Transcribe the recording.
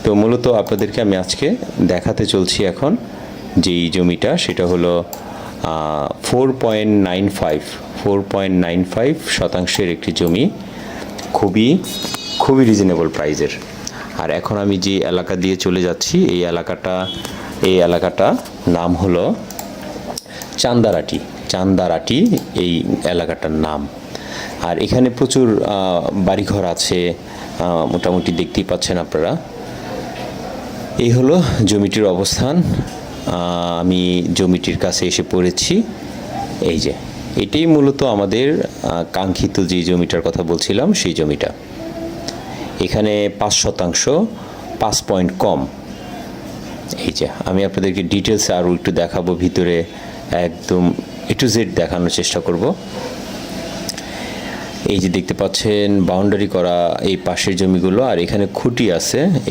তো মূলত আপনাদেরকে আমি আজকে দেখাতে চলছি এখন যেই জমিটা সেটা হলো 4.95 শতাংশের একটি জমি, খুবই রিজনেবল প্রাইজের। আর এখন আমি যে এলাকা দিয়ে চলে যাচ্ছি এই এলাকাটা নাম হলো চান্দারাটি এই এলাকাটার নাম। আর এখানে প্রচুর বাড়িঘর আছে, মোটামুটি দেখতেই পাচ্ছেন আপনারা। এই হলো জমিটির অবস্থান। আমি জমিটির কাছে এসে পড়েছি। এই যে এটাই মূলত আমাদের কাঙ্ক্ষিত যে জমিটার কথা বলছিলাম সেই জমিটা। এখানে 5% 5 পয়েন্ট কম। এই যে আমি আপনাদেরকে ডিটেলসে আরও একটু দেখাবো, ভিতরে একদম A to Z দেখানোর চেষ্টা করব। এই যে দেখতে পাচ্ছেন বাউন্ডারি করা এই পাশের জমিগুলো, আর এখানে খুঁটি আছে।